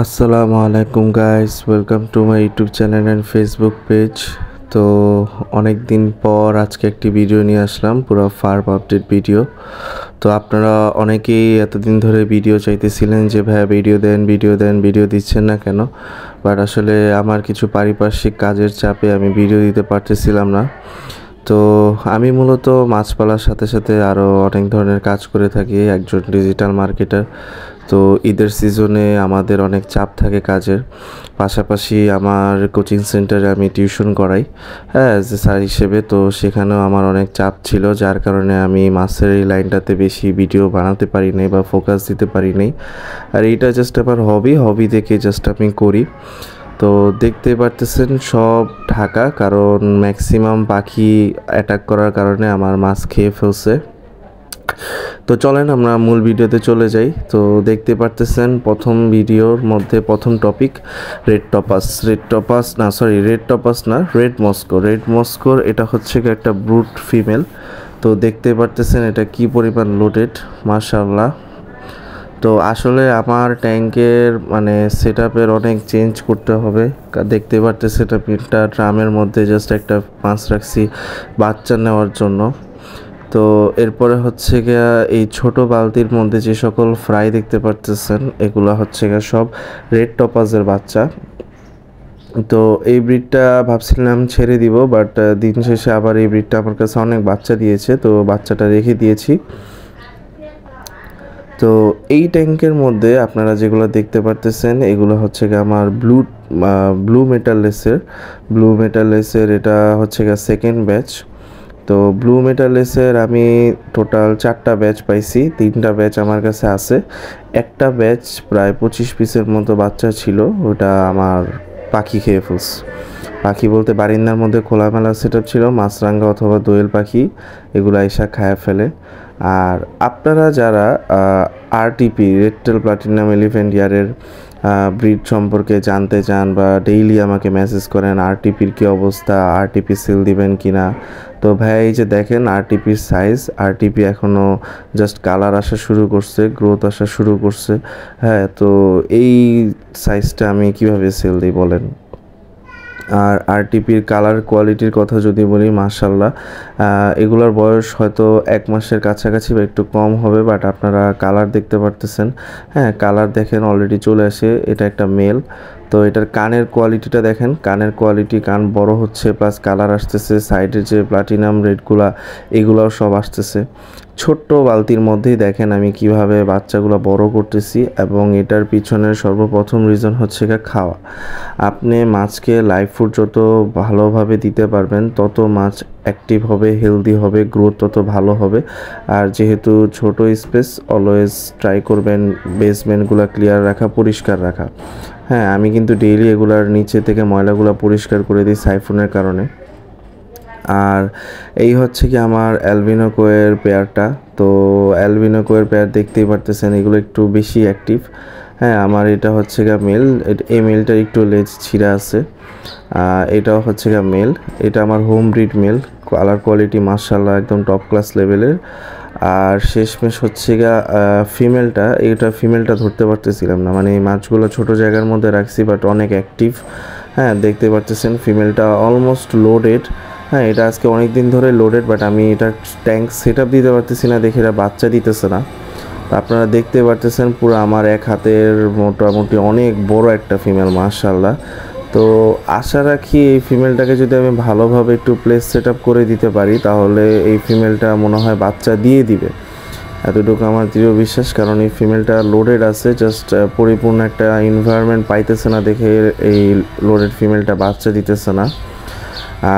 আসসালামু আলাইকুম guys, welcome to my YouTube channel and Facebook page. তো অনেক দিন পর আজকে একটি ভিডিও নিয়ে আসলাম, পুরো ফার্ম আপডেট ভিডিও। তো আপনারা অনেকেই এতদিন ধরে ভিডিও চাইতেছিলেন যে ভাইয়া ভিডিও দিচ্ছেন না কেন। বাট আসলে আমার কিছু পারিপার্শ্বিক কাজের চাপে আমি ভিডিও দিতে পারতেছিলাম না। তো আমি মূলত মাছ পালার সাথে সাথে আরও অনেক ধরনের কাজ করে থাকি, একজন ডিজিটাল মার্কেটার। তো ঈদের সিজনে আমাদের অনেক চাপ থাকে কাজের, পাশাপাশি আমার কোচিং সেন্টারে আমি টিউশন করাই, হ্যাঁ, অ্যাজ এ স্যার হিসেবে। তো সেখানেও আমার অনেক চাপ ছিল, যার কারণে আমি মাছের এই লাইনটাতে বেশি ভিডিও বানাতে পারি নাই বা ফোকাস দিতে পারি নাই। আর এইটা জাস্ট আমার হবি দেখে জাস্ট আমি করি। তো দেখতে পারতেছেন সব ঢাকা, কারণ ম্যাক্সিমাম পাখি অ্যাটাক করার কারণে আমার মাছ খেয়ে ফেলছে। তো চলেন আমরা মূল ভিডিওতে চলে যাই। তো দেখতে পারতেছেন প্রথম ভিডিওর মধ্যে প্রথম টপিক রেড মস্কোর। এটা হচ্ছে একটা ব্রুট ফিমেল। তো দেখতে পারতেছেন এটা কি পরিমাণ লোডেড, মাশাআল্লাহ। তো আসলে আমার ট্যাঙ্কের সেট আপের অনেক চেঞ্জ করতে হবে। দেখতে পারতেছে এটা একটা ড্রামের মধ্যে জাস্ট একটা মাছ রাখছি বাচ্চা নেওয়ার জন্য। তো এরপরে হচ্ছে গিয়া এই ছোট বালতির মধ্যে যে সকল ফ্রাই দেখতে পারতেছেন, এগুলো হচ্ছে গিয়া সব রেড টপাজের বাচ্চা। তো এই ব্রিডটা ভাবছিলাম ছেড়ে দিব, বাট দিন শেষে আবার এই ব্রিডটা আমার কাছে অনেক বাচ্চা দিয়েছে, তো বাচ্চাটা রেখে দিয়েছি। তো এই ট্যাঙ্কের মধ্যে আপনারা যেগুলো দেখতে পারতেছেন এগুলো হচ্ছে গিয়ে আমার ব্লু মেটালেসের এটা হচ্ছে গিয়ে সেকেন্ড ব্যাচ। তো ব্লু মেটালেসের আমি টোটাল 4টা ব্যাচ পাইছি, 3টা ব্যাচ আমার কাছে আছে। একটা ব্যাচ প্রায় 25 পিসের মতো বাচ্চা ছিল, ওটা আমার পাখি খেয়ে ফেলছে। পাখি বলতে বারিন্দার মধ্যে খোলামেলা সেট আপ ছিল, মাছরাঙা অথবা দোয়েল পাখি এগুলো আইসা খায়া ফেলে। আর আপনারা যারা আরটিপি রেড-টেল প্লাটিনাম এলিফ্যান্ট ইয়ারের ব্রিড সম্পর্কে জানতে চান বা ডেইলি আমাকে মেসেজ করেন আরটিপির কী অবস্থা, আরটিপি সেল দিবেন কি না, তো ভাই এই যে দেখেন আরটিপির সাইজ, আরটিপি এখনও জাস্ট কালার আসা শুরু করছে, গ্রোথ আসা শুরু করছে। হ্যাঁ, তো এই সাইজটা আমি কিভাবে সেল দিই বলেন। আর আরটিপির কালার কোয়ালিটির কথা যদি বলি, মাশাআল্লাহ, এগুলোর বয়স হয়তো 1 মাসের কাছাকাছি বা একটু কম হবে, বাট আপনারা কালার দেখতে পারতেছেন। হ্যাঁ, কালার দেখেন অলরেডি চলে আসে, এটা একটা মেল। তো এটার কানের কোয়ালিটিটা দেখেন, কানের কোয়ালিটি, কান বড় হচ্ছে প্লাস কালার আসতেছে, সাইডের যে প্লাটিনাম রেডগুলা এগুলাও সব আসতেছে। ছোট্ট বালতির মধ্যেই দেখেন আমি কিভাবে বাচ্চাগুলো বড় করতেছি, এবং এটার পিছনের সর্বপ্রথম রিজন হচ্ছে খাওয়া। আপনি মাছকে লাইভ ফুড যত ভালোভাবে দিতে পারবেন তত মাছ অ্যাক্টিভ হবে, হেলদি হবে, গ্রোথ তত ভালো হবে। আর যেহেতু ছোট স্পেস, অলওয়েজ ট্রাই করবেন বেসমেন্টগুলো ক্লিয়ার রাখা, পরিষ্কার রাখা। হ্যাঁ, আমি কিন্তু ডেইলি এগুলার নিচে থেকে ময়লাগুলো পরিষ্কার করে দিই সাইফোনের কারণে। আর এই হচ্ছে কি আমার অ্যালবিনো কোয়ের পেয়ারটা। তো অ্যালবিনো কোয়ের পেয়ার দেখতেই পারতেছেন এগুলো একটু বেশি অ্যাক্টিভ। হ্যাঁ, আমার এটা হচ্ছে গা মেল, এই মেলটার একটু লেজ ছিঁড়া আছে। এটাও হচ্ছে গা মেল, এটা আমার home breed male, colour quality মাশাআল্লাহ একদম টপ ক্লাস লেভেলের। আর শেষমেশ হচ্ছে গা ফিমেলটা ধরতে পারতেছিলাম না, এই মাছগুলো ছোট জায়গার মধ্যে রাখছি বাট অনেক অ্যাক্টিভ। হ্যাঁ, দেখতে পারতেছেন ফিমেলটা অলমোস্ট লোডেড। হ্যাঁ, এটা আজকে অনেক দিন ধরে লোডেড, বাট আমি এটা ট্যাঙ্ক সেট আপ দিতে পারতেছি না দেখে এটা বাচ্চা দিতেছে না। আপনারা দেখতে পারতেছেন পুরো আমার এক হাতের মোটামুটি অনেক বড় একটা ফিমেল, মাশাআল্লাহ। তো আশা রাখি এই ফিমেলটাকে যদি আমি ভালোভাবে একটু প্লেস সেট আপ করে দিতে পারি তাহলে এই ফিমেলটা মনে হয় বাচ্চা দিয়ে দিবে, এতটুকু আমার দৃঢ় বিশ্বাস। কারণ এই ফিমেলটা লোডেড আছে, জাস্ট পরিপূর্ণ একটা এনভায়রনমেন্ট পাইতেছে না দেখে এই লোডেড ফিমেলটা বাচ্চা দিতেছে না।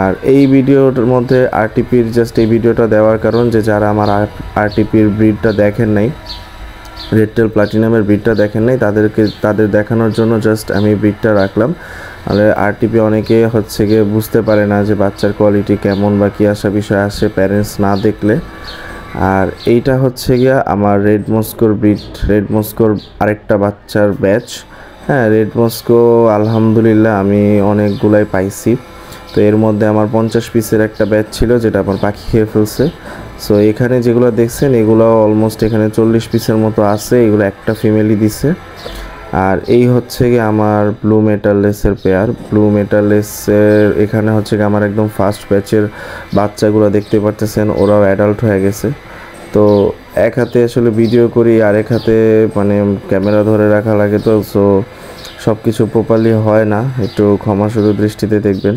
আর এই ভিডিওর মধ্যে আরটিপির জাস্ট এই ভিডিওটা দেওয়ার কারণ যে যারা আমার আরটিপির ব্রিডটা দেখেন নাই, রেড-টেল প্লাটিনামের ব্রিডটা দেখেন নাই, তাদের দেখানোর জন্য জাস্ট আমি ব্রিডটা রাখলাম। আর আরটিপি অনেকে হচ্ছে গিয়ে বুঝতে পারে না যে বাচ্চার কোয়ালিটি কেমন বা কী আসা বিষয় আসে প্যারেন্টস না দেখলে। আর এইটা হচ্ছে গিয়া আমার রেড মস্কোর আরেকটা বাচ্চার ব্যাচ। হ্যাঁ, রেড মস্কো আলহামদুলিল্লাহ আমি অনেকগুলাই পাইছি। তো এর মধ্যে আমার 50 পিসের একটা ব্যাচ ছিল যেটা আমার পাখি খেয়ে ফেলছে। সো এখানে যেগুলো দেখছেন এগুলো অলমোস্ট এখানে 40 পিসের মতো আছে, এগুলো একটা ফিমেলই দিছে। আর এই হচ্ছে গিয়ে আমার ব্লু মেটাল লেসের পেয়ার। ব্লু মেটাল লেসের এখানে হচ্ছে গিয়ে আমার একদম ফার্স্ট ব্যাচের বাচ্চাগুলো দেখতে পারতেছেন, ওরাও অ্যাডাল্ট হয়ে গেছে। তো এক হাতে আসলে ভিডিও করি, আরেক হাতে মানে ক্যামেরা ধরে রাখা লাগে, তো সো সব কিছু প্রপারলি হয় না, একটু ক্ষমা শুধু দৃষ্টিতে দেখবেন।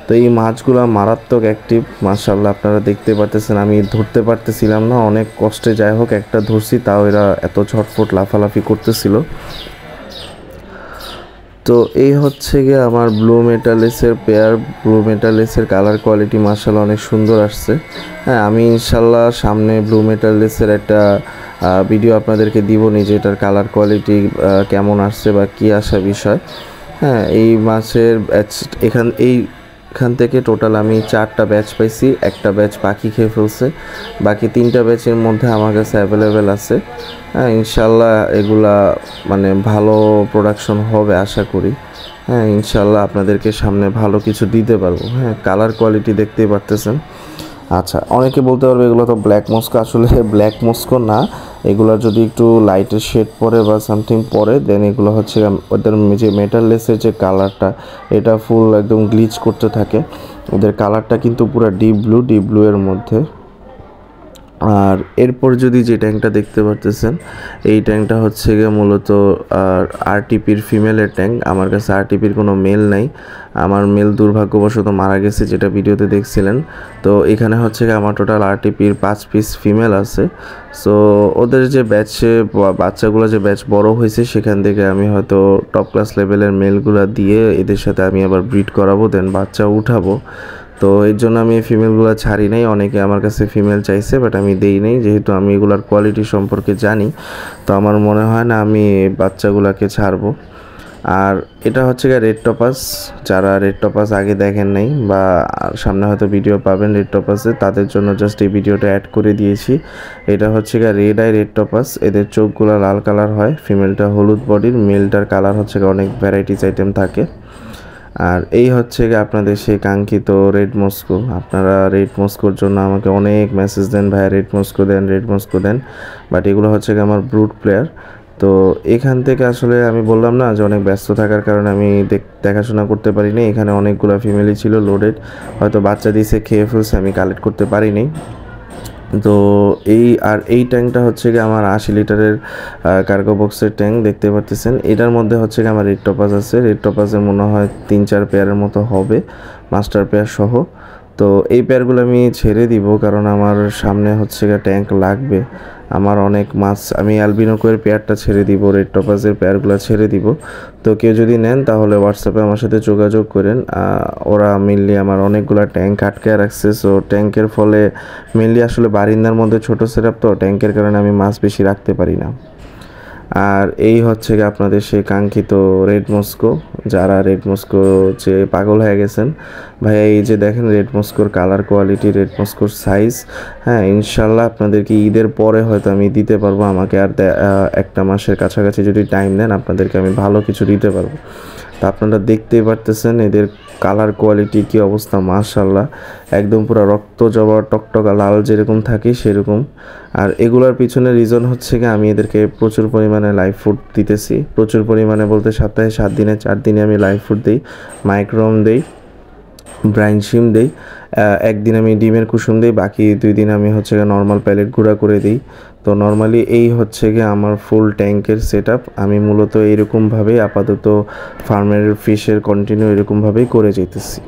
তো এই মাছগুলো মারাত্মক অ্যাক্টিভ মাশাআল্লাহ, আপনারা দেখতে পারতেছেন। আমি ধরতে পারতেছিলাম না, অনেক কষ্টে যাই হোক একটা ধরছি, তাও এরা এত ঝটফট লাফালাফি করতেছিল। তো এই হচ্ছে গিয়ে আমার ব্লু মেটালিসের পেয়ার। ব্লু মেটালিসের কালার কোয়ালিটি মাশাআল্লাহ অনেক সুন্দর আসছে। হ্যাঁ, আমি ইনশাল্লাহ সামনে ব্লু মেটালিসের একটা ভিডিও আপনাদেরকে দিব, নিজে এটার কালার কোয়ালিটি কেমন আসছে বা কী আসা বিষয়। হ্যাঁ, এই মাছের ব্যাচ এইখান থেকে টোটাল আমি 4টা ব্যাচ পাইছি। একটা ব্যাচ পাখি খেয়ে ফেলছে, বাকি 3টা ব্যাচের মধ্যে আমার কাছে অ্যাভেলেবেল আছে। হ্যাঁ, ইনশাল্লাহ এগুলা মানে ভালো প্রোডাকশন হবে আশা করি। হ্যাঁ, ইনশাল্লাহ আপনাদেরকে সামনে ভালো কিছু দিতে পারবো। হ্যাঁ, কালার কোয়ালিটি দেখতেই পারতেছেন। আচ্ছা, অনেকে বলতে পারবে এগুলো তো ব্ল্যাক মস্কো, আসলে ব্ল্যাক মস্কো না, এগুলো যদি একটু লাইটের শেড পরে বা সামথিং পরে দেন এগুলো হচ্ছে ওদের যে মেটাল লেসের যে কালারটা, এটা ফুল একদম গ্লিচ করতে থাকে। ওদের কালারটা কিন্তু পুরো ডিপ ব্লু এর মধ্যে। আর এরপর যদি যে ট্যাঙ্কটা দেখতে পারতেছেন, এই ট্যাঙ্কটা হচ্ছে গিয়ে মূলত আরটিপির ফিমেলের ট্যাঙ্ক। আমার কাছে আরটিপির কোনো মেল নাই, আমার মেল দুর্ভাগ্যবশত মারা গেছে, যেটা ভিডিওতে দেখছিলেন। তো এখানে হচ্ছে গিয়ে আমার টোটাল আরটিপির 5 পিস ফিমেল আছে। সো ওদের যে ব্যাচে বাচ্চাগুলো যে ব্যাচ বড় হয়েছে, সেখান থেকে আমি হয়তো টপ ক্লাস লেভেলের মেলগুলো দিয়ে এদের সাথে আমি আবার ব্রিড করাবো, দেন বাচ্চা উঠাবো। তো এর জন্য আমি ফিমেলগুলো ছাড়ি নাই। অনেকে আমার কাছে ফিমেল চাইছে, বাট আমি দেই নাই, যেহেতু আমি এগুলার কোয়ালিটি সম্পর্কে জানি। তো আমার মনে হয় না আমি বাচ্চাগুলোকে ছাড়বো। আর এটা হচ্ছে গিয়ে রেড টপাস। যারা রেড টপাস আগে দেখেন নাই বা সামনে হয়তো ভিডিও পাবেন রেড টপাসে, তাদের জন্য জাস্ট এই ভিডিওটা অ্যাড করে দিয়েছি। এটা হচ্ছে গিয়ে রেড আই রেড টপাস। এদের চোখগুলো লাল কালার হয়, ফিমেলটা হলুদ বডির, মেলটার কালার হচ্ছে গিয়ে অনেক ভ্যারাইটিস আইটেম থাকে। আর এই হচ্ছে গিয়ে আপনাদের সেই কাঙ্ক্ষিত রেড মস্কো। আপনারা রেড মস্কোর জন্য আমাকে অনেক মেসেজ দেন, ভাই রেড মস্কো দেন, রেড মস্কো দেন, বাট এগুলো হচ্ছে গিয়ে আমার ব্রুড প্লেয়ার। তো এখান থেকে আসলে আমি বললাম না যে অনেক ব্যস্ত থাকার কারণে আমি দেখাশোনা করতে পারিনি। এখানে অনেকগুলো ফ্যামিলি ছিল লোডেড, হয়তো বাচ্চা দিয়েছে, খেয়ে ফেলছে, আমি কালেক্ট করতে পারিনি। তো এই ট্যাঙ্কটা হচ্ছে গিয়ে আমার 80 লিটারের কার্গো বক্সের ট্যাঙ্ক দেখতে পাচ্ছেন। এটার মধ্যে হচ্ছে গিয়ে আমার রেড টপাস আছে। রেড টপাসের মনে হয় 3-4 পেয়ারের মতো হবে, মাস্টার পেয়ার সহ। তো এই পেয়ারগুলো আমি ছেড়ে দিব, কারণ আমার সামনে হচ্ছে গিয়ে ট্যাঙ্ক লাগবে। আমার অনেক মাছ, আমি অ্যালবিনোকোয়ের পেয়ারটা ছেড়ে দিব, রেড টপাসের পেয়ারগুলো ছেড়ে দিব। তো কেউ যদি নেন তাহলে হোয়াটসঅ্যাপে আমার সাথে যোগাযোগ করেন। ওরা মেনলি আমার অনেকগুলো ট্যাঙ্ক আটকে রাখছে। সো ট্যাঙ্কের ফলে মেনলি আসলে বারিন্দার মধ্যে ছোটো সেটআপ, তো ট্যাঙ্কের কারণে আমি মাছ বেশি রাখতে পারি না। আর এই হচ্ছে গিয়ে আপনাদের সেই কাঙ্ক্ষিত রেড মস্কো। যারা রেড মস্কো যে পাগল হয়ে গেছেন, ভাইয়া এই যে দেখেন রেড মস্কোর কালার কোয়ালিটি, রেড মস্কোর সাইজ। হ্যাঁ, ইনশাল্লাহ আপনাদেরকে ঈদের পরে হয়তো আমি দিতে পারবো। আমাকে আর একটা মাসের কাছাকাছি যদি টাইম দেন, আপনাদেরকে আমি ভালো কিছু দিতে পারবো। তা আপনারা দেখতেই পারতেছেন এদের কালার কোয়ালিটি কী অবস্থা, মাশাআল্লাহ একদম পুরো রক্ত জবা টকটকা লাল যেরকম থাকে সেরকম। আর এগুলোর পিছনে রিজন হচ্ছে কি, আমি এদেরকে প্রচুর পরিমাণে লাইভ ফুড দিতেছি। প্রচুর পরিমাণে বলতে সপ্তাহে 7 দিনে 4 দিনে আমি লাইভ ফুড দিই, মাইক্রোম দিই, ব্রাইন শিম দিই, একদিন আমি ডিমের কুসুম দিই, বাকি 2 দিন আমি হচ্ছে গিয়ে নর্মাল প্যালেট গুঁড়া করে দিই। তো নর্মালি এই হচ্ছে গিয়ে আমার ফুল ট্যাঙ্কের সেটআপ। আমি মূলত এরকমভাবেই আপাতত ফার্মের ফিশের কন্টিনিউ এরকমভাবেই করে যেতেছি।